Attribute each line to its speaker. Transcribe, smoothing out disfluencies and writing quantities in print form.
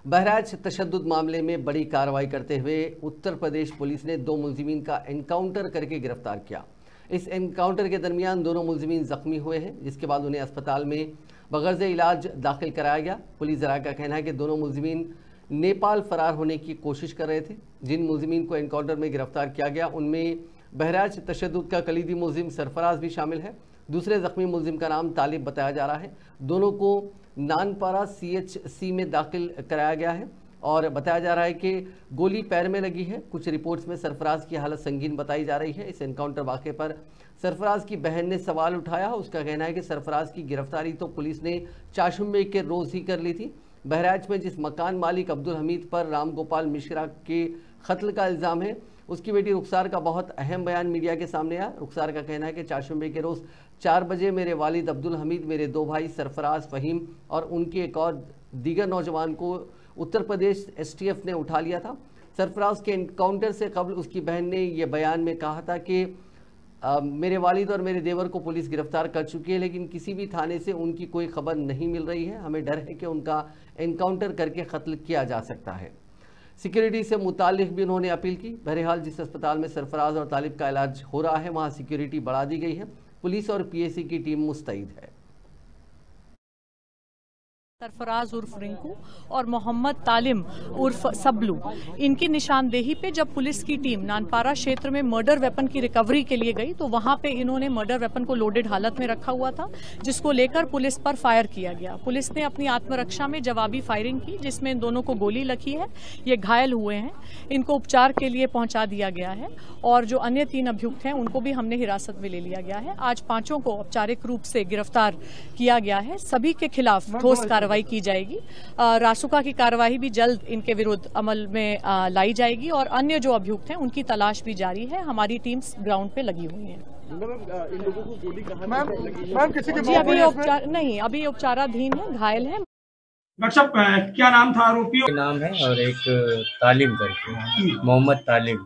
Speaker 1: बहराइच तशद्दुद मामले में बड़ी कार्रवाई करते हुए उत्तर प्रदेश पुलिस ने 2 मुलजिमीन का एनकाउंटर करके गिरफ्तार किया। इस एनकाउंटर के दरमियान दोनों मुलजिमीन जख्मी हुए हैं, जिसके बाद उन्हें अस्पताल में बगैर इलाज दाखिल कराया गया। पुलिस ज़राए का कहना है कि दोनों मुलजिमीन नेपाल फरार होने की कोशिश कर रहे थे। जिन मुलजिमीन को एनकाउंटर में गिरफ्तार किया गया उनमें बहराइच तशद्दुद का कलीदी मुलजिम सरफराज भी शामिल है। दूसरे जख्मी मुलजिम का नाम तालिब बताया जा रहा है। दोनों को नानपारा CHC में दाखिल कराया गया है और बताया जा रहा है कि गोली पैर में लगी है। कुछ रिपोर्ट्स में सरफराज की हालत संगीन बताई जा रही है। इस एनकाउंटर वाक़े पर सरफराज की बहन ने सवाल उठाया। उसका कहना है कि सरफराज की गिरफ्तारी तो पुलिस ने चाशुम्बे के रोज़ ही कर ली थी। बहराइच में जिस मकान मालिक अब्दुल हमीद पर राम गोपाल मिश्रा के कत्ल का इल्ज़ाम है, उसकी बेटी रुखसार का बहुत अहम बयान मीडिया के सामने आया। रुखसार का कहना है कि चाशुम्बे के रोज़ 4 बजे मेरे वालिद अब्दुल हमीद, मेरे 2 भाई सरफराज, फ़हीम और उनके एक और दीगर नौजवान को उत्तर प्रदेश STF ने उठा लिया था। सरफराज के एनकाउंटर से कबल उसकी बहन ने यह बयान में कहा था कि मेरे वालिद और मेरे देवर को पुलिस गिरफ्तार कर चुकी है, लेकिन किसी भी थाने से उनकी कोई खबर नहीं मिल रही है। हमें डर है कि उनका एनकाउंटर करके कत्ल किया जा सकता है। सिक्योरिटी से मुताल्लिक भी उन्होंने अपील की। बहरहाल जिस अस्पताल में सरफराज और तालिब का इलाज हो रहा है वहाँ सिक्योरिटी बढ़ा दी गई है। पुलिस और PAC की टीम मुस्तैद है।
Speaker 2: सरफराज उर्फ रिंकू और मोहम्मद तालिम उर्फ सबलू, इनकी निशानदेही पे जब पुलिस की टीम नानपारा क्षेत्र में मर्डर वेपन की रिकवरी के लिए गई तो वहां पे इन्होंने मर्डर वेपन को लोडेड हालत में रखा हुआ था, जिसको लेकर पुलिस पर फायर किया गया। पुलिस ने अपनी आत्मरक्षा में जवाबी फायरिंग की, जिसमें इन दोनों को गोली लगी है। ये घायल हुए हैं, इनको उपचार के लिए पहुंचा दिया गया है और जो अन्य 3 अभियुक्त हैं उनको भी हमने हिरासत में ले लिया गया है। आज 5 को औपचारिक रूप से गिरफ्तार किया गया है। सभी के खिलाफ ठोस कार्रवाई की जाएगी। रासुका की कार्रवाई भी जल्द इनके विरुद्ध अमल में लाई जाएगी और अन्य जो अभियुक्त हैं उनकी तलाश भी जारी है। हमारी टीम्स ग्राउंड पे लगी हुई हैं।
Speaker 3: इन लोगों को गोली कहां किसी के
Speaker 2: जी अभी उपचाराधीन है, घायल है।
Speaker 4: डॉक्टर साहब क्या नाम था आरोपी?
Speaker 5: नाम है और एक तालिम करके, मोहम्मद तालिम।